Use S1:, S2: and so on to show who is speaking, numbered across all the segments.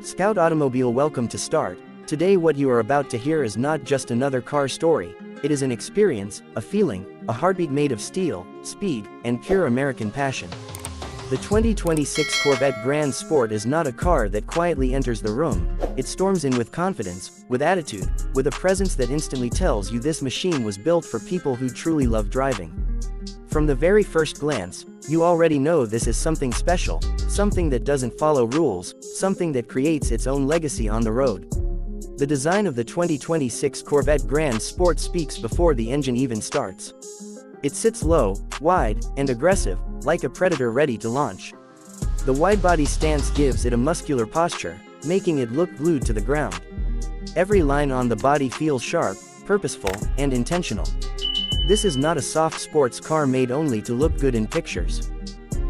S1: Scout Automobile, welcome to Start. Today what you are about to hear is not just another car story, it is an experience, a feeling, a heartbeat made of steel, speed, and pure American passion. The 2026 Corvette Grand Sport is not a car that quietly enters the room, it storms in with confidence, with attitude, with a presence that instantly tells you this machine was built for people who truly love driving. From the very first glance, you already know this is something special, something that doesn't follow rules, something that creates its own legacy on the road. The design of the 2026 Corvette Grand Sport speaks before the engine even starts. It sits low, wide, and aggressive, like a predator ready to launch. The wide-body stance gives it a muscular posture, making it look glued to the ground. Every line on the body feels sharp, purposeful, and intentional. This is not a soft sports car made only to look good in pictures.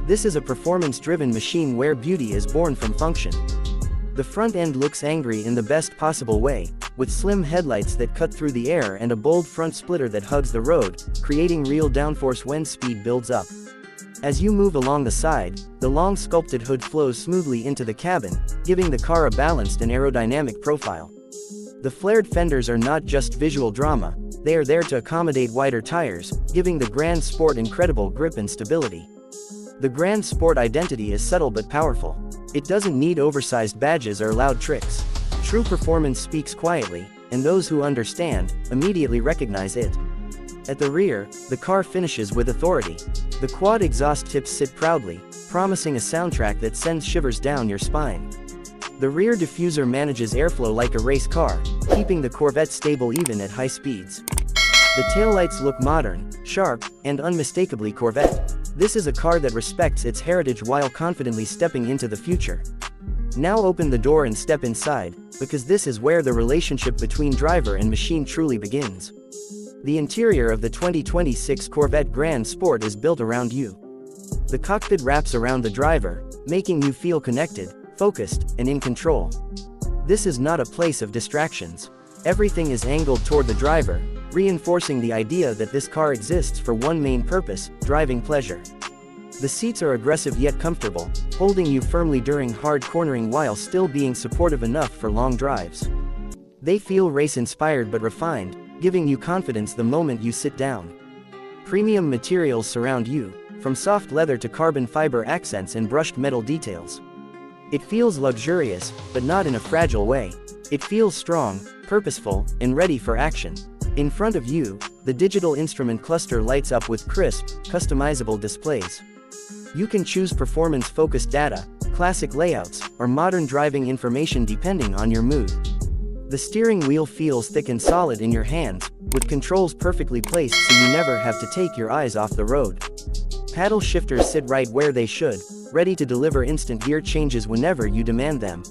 S1: This is a performance-driven machine where beauty is born from function. The front end looks angry in the best possible way, with slim headlights that cut through the air and a bold front splitter that hugs the road, creating real downforce when speed builds up. As you move along the side, the long sculpted hood flows smoothly into the cabin, giving the car a balanced and aerodynamic profile. The flared fenders are not just visual drama, they are there to accommodate wider tires, giving the Grand Sport incredible grip and stability. The Grand Sport identity is subtle but powerful. It doesn't need oversized badges or loud tricks. True performance speaks quietly, and those who understand, immediately recognize it. At the rear, the car finishes with authority. The quad exhaust tips sit proudly, promising a soundtrack that sends shivers down your spine. The rear diffuser manages airflow like a race car, keeping the Corvette stable even at high speeds. The taillights look modern, sharp, and unmistakably Corvette. This is a car that respects its heritage while confidently stepping into the future. Now open the door and step inside, because this is where the relationship between driver and machine truly begins. The interior of the 2026 Corvette Grand Sport is built around you. The cockpit wraps around the driver, making you feel connected, focused, and in control. This is not a place of distractions. Everything is angled toward the driver, reinforcing the idea that this car exists for one main purpose, driving pleasure. The seats are aggressive yet comfortable, holding you firmly during hard cornering while still being supportive enough for long drives. They feel race-inspired but refined, giving you confidence the moment you sit down. Premium materials surround you, from soft leather to carbon fiber accents and brushed metal details. It feels luxurious, but not in a fragile way. It feels strong, purposeful, and ready for action. In front of you, the digital instrument cluster lights up with crisp, customizable displays. You can choose performance-focused data, classic layouts, or modern driving information depending on your mood. The steering wheel feels thick and solid in your hands, with controls perfectly placed so you never have to take your eyes off the road. Paddle shifters sit right where they should, ready to deliver instant gear changes whenever you demand them.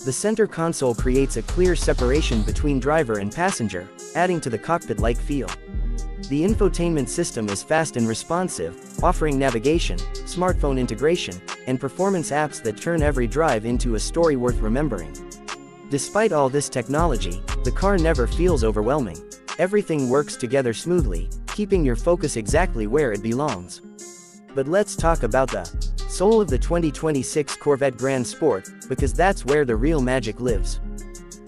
S1: The center console creates a clear separation between driver and passenger, adding to the cockpit-like feel. The infotainment system is fast and responsive, offering navigation, smartphone integration, and performance apps that turn every drive into a story worth remembering. Despite all this technology, the car never feels overwhelming. Everything works together smoothly, keeping your focus exactly where it belongs. But let's talk about the soul of the 2026 Corvette Grand Sport, because that's where the real magic lives.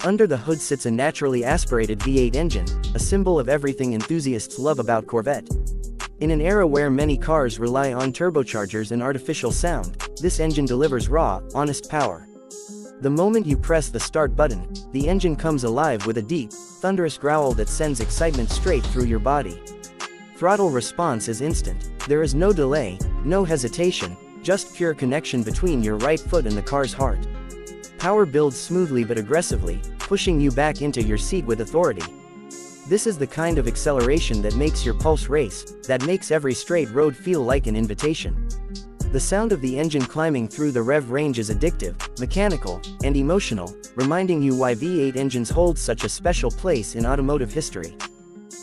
S1: Under the hood sits a naturally aspirated V8 engine, a symbol of everything enthusiasts love about Corvette. In an era where many cars rely on turbochargers and artificial sound, this engine delivers raw, honest power. The moment you press the start button, the engine comes alive with a deep, thunderous growl that sends excitement straight through your body. Throttle response is instant. There is no delay, no hesitation, just pure connection between your right foot and the car's heart. Power builds smoothly but aggressively, pushing you back into your seat with authority. This is the kind of acceleration that makes your pulse race, that makes every straight road feel like an invitation. The sound of the engine climbing through the rev range is addictive, mechanical, and emotional, reminding you why V8 engines hold such a special place in automotive history.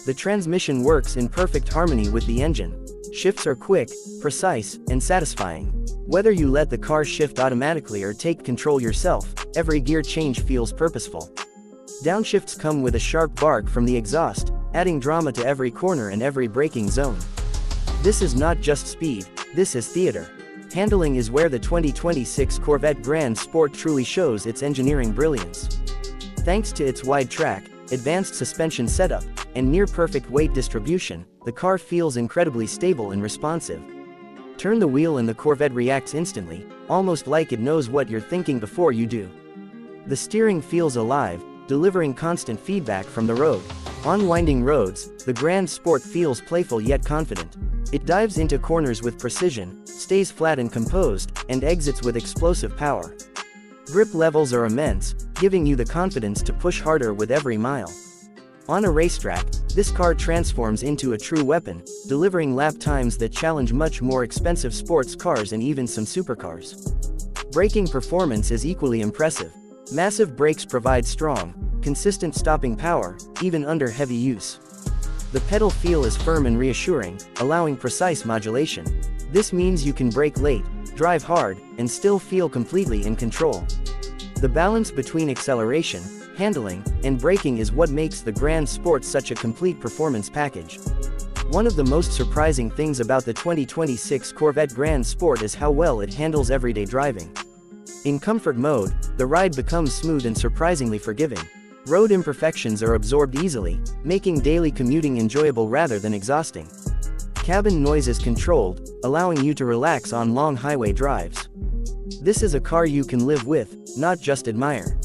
S1: The transmission works in perfect harmony with the engine. Shifts are quick, precise, and satisfying. Whether you let the car shift automatically or take control yourself, every gear change feels purposeful. Downshifts come with a sharp bark from the exhaust, adding drama to every corner and every braking zone. This is not just speed, this is theater. Handling is where the 2026 Corvette Grand Sport truly shows its engineering brilliance. Thanks to its wide track, advanced suspension setup, and near-perfect weight distribution, the car feels incredibly stable and responsive. Turn the wheel and the Corvette reacts instantly, almost like it knows what you're thinking before you do. The steering feels alive, delivering constant feedback from the road. On winding roads, the Grand Sport feels playful yet confident. It dives into corners with precision, stays flat and composed, and exits with explosive power. Grip levels are immense, giving you the confidence to push harder with every mile. On a racetrack, this car transforms into a true weapon, delivering lap times that challenge much more expensive sports cars and even some supercars. Braking performance is equally impressive. Massive brakes provide strong, consistent stopping power, even under heavy use. The pedal feel is firm and reassuring, allowing precise modulation. This means you can brake late, drive hard, and still feel completely in control. The balance between acceleration, handling, and braking is what makes the Grand Sport such a complete performance package. One of the most surprising things about the 2026 Corvette Grand Sport is how well it handles everyday driving. In comfort mode, the ride becomes smooth and surprisingly forgiving. Road imperfections are absorbed easily, making daily commuting enjoyable rather than exhausting. Cabin noise is controlled, allowing you to relax on long highway drives. This is a car you can live with, not just admire.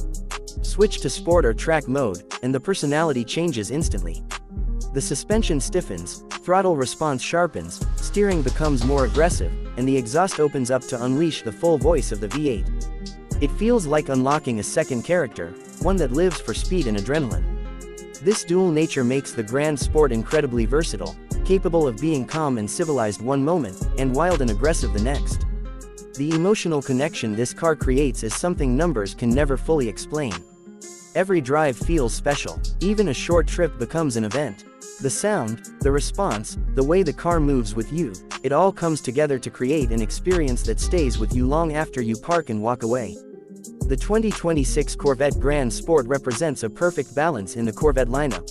S1: Switch to sport or track mode, and the personality changes instantly. The suspension stiffens, throttle response sharpens, steering becomes more aggressive, and the exhaust opens up to unleash the full voice of the V8. It feels like unlocking a second character, one that lives for speed and adrenaline. This dual nature makes the Grand Sport incredibly versatile, capable of being calm and civilized one moment, and wild and aggressive the next. The emotional connection this car creates is something numbers can never fully explain. Every drive feels special, even a short trip becomes an event. The sound, the response, the way the car moves with you, it all comes together to create an experience that stays with you long after you park and walk away. The 2026 Corvette Grand Sport represents a perfect balance in the Corvette lineup.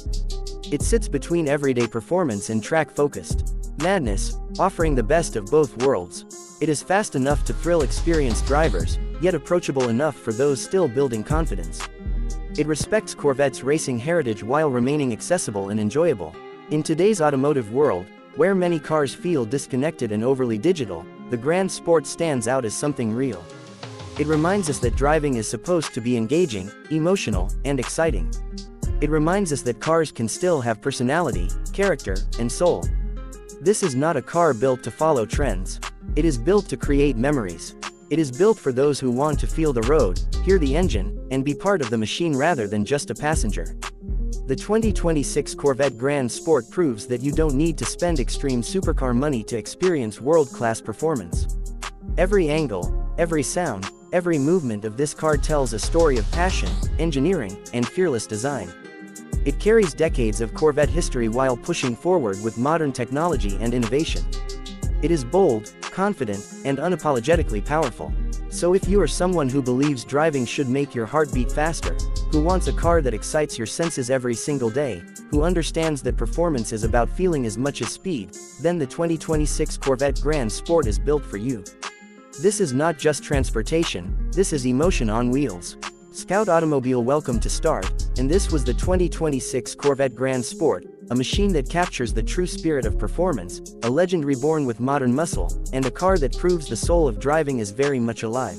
S1: It sits between everyday performance and track-focused madness, offering the best of both worlds. It is fast enough to thrill experienced drivers, yet approachable enough for those still building confidence. It respects Corvette's racing heritage while remaining accessible and enjoyable. In today's automotive world, where many cars feel disconnected and overly digital, the Grand Sport stands out as something real. It reminds us that driving is supposed to be engaging, emotional, and exciting. It reminds us that cars can still have personality, character, and soul. This is not a car built to follow trends. It is built to create memories. It is built for those who want to feel the road, hear the engine, and be part of the machine rather than just a passenger. The 2026 Corvette Grand Sport proves that you don't need to spend extreme supercar money to experience world-class performance. Every angle, every sound, every movement of this car tells a story of passion, engineering, and fearless design. It carries decades of Corvette history while pushing forward with modern technology and innovation. It is bold, confident, and unapologetically powerful. So if you are someone who believes driving should make your heart beat faster, who wants a car that excites your senses every single day, who understands that performance is about feeling as much as speed, then the 2026 Corvette Grand Sport is built for you. This is not just transportation, this is emotion on wheels. Scout Automobile welcome to Start, and this was the 2026 Corvette Grand Sport, a machine that captures the true spirit of performance, a legend reborn with modern muscle, and a car that proves the soul of driving is very much alive.